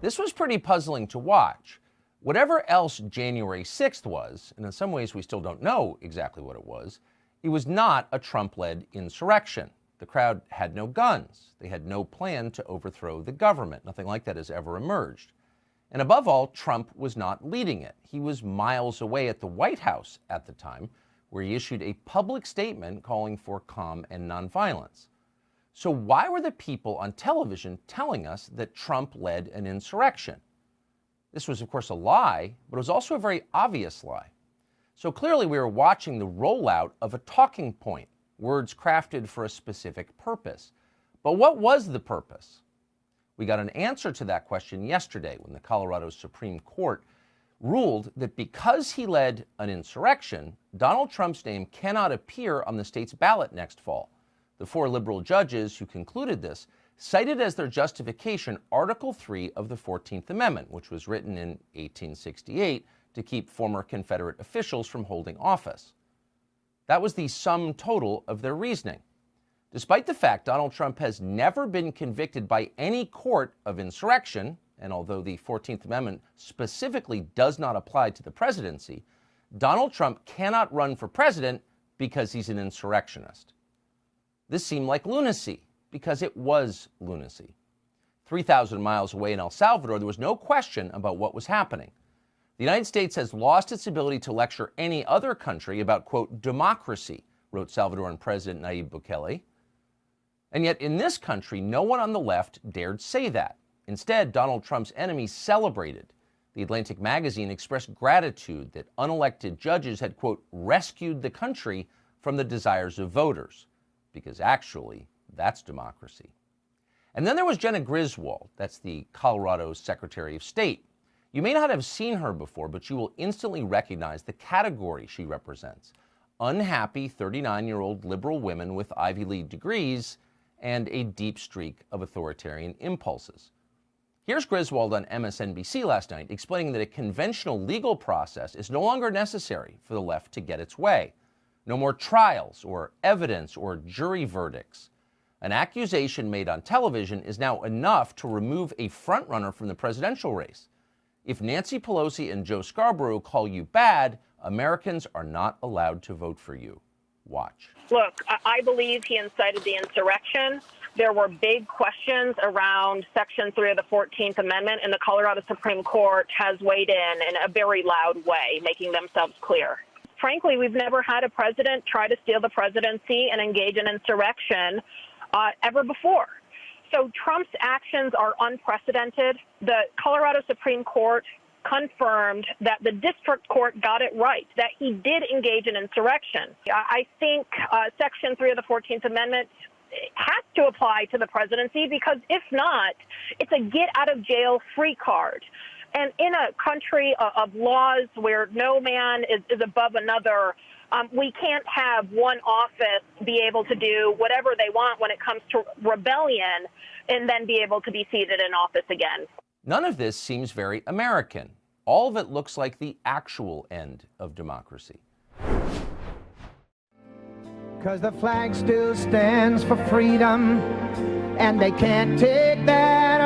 This was pretty puzzling to watch. Whatever else January 6th was, and in some ways we still don't know exactly what it was not a Trump-led insurrection. The crowd had no guns. They had no plan to overthrow the government. Nothing like that has ever emerged. And above all, Trump was not leading it. He was miles away at the White House at the time, where he issued a public statement calling for calm and nonviolence. So why were the people on television telling us that Trump led an insurrection? This was, of course, a lie, but it was also a very obvious lie. So clearly we were watching the rollout of a talking point, words crafted for a specific purpose. But what was the purpose? We got an answer to that question yesterday when the Colorado Supreme Court ruled that because he led an insurrection, Donald Trump's name cannot appear on the state's ballot next fall. The 4 liberal judges who concluded this cited as their justification Article 3 of the 14th Amendment, which was written in 1868 to keep former Confederate officials from holding office. That was the sum total of their reasoning. Despite the fact Donald Trump has never been convicted by any court of insurrection, and although the 14th Amendment specifically does not apply to the presidency, Donald Trump cannot run for president because he's an insurrectionist. This seemed like lunacy, because it was lunacy. 3,000 miles away in El Salvador, there was no question about what was happening. The United States has lost its ability to lecture any other country about, quote, democracy, wrote Salvadoran President Nayib Bukele. And yet in this country, no one on the left dared say that. Instead, Donald Trump's enemies celebrated. The Atlantic magazine expressed gratitude that unelected judges had, quote, rescued the country from the desires of voters. Because actually, that's democracy. And then there was Jenna Griswold, that's the Colorado Secretary of State. You may not have seen her before, but you will instantly recognize the category she represents. Unhappy 39-year-old liberal women with Ivy League degrees and a deep streak of authoritarian impulses. Here's Griswold on MSNBC last night explaining that a conventional legal process is no longer necessary for the left to get its way. No more trials or evidence or jury verdicts. An accusation made on television is now enough to remove a frontrunner from the presidential race. If Nancy Pelosi and Joe Scarborough call you bad, Americans are not allowed to vote for you. Watch. Look, I believe he incited the insurrection. There were big questions around Section 3 of the 14th Amendment, and the Colorado Supreme Court has weighed in a very loud way, making themselves clear. Frankly, we've never had a president try to steal the presidency and engage in insurrection ever before. So Trump's actions are unprecedented. The Colorado Supreme Court confirmed that the district court got it right, that he did engage in insurrection. I think Section 3 of the 14th Amendment has to apply to the presidency because if not, it's a get-out-of-jail-free card. And in a country of laws where no man is above another, we can't have one office be able to do whatever they want when it comes to rebellion and then be able to be seated in office again. None of this seems very American. All of it looks like the actual end of democracy. Because the flag still stands for freedom, and they can't take that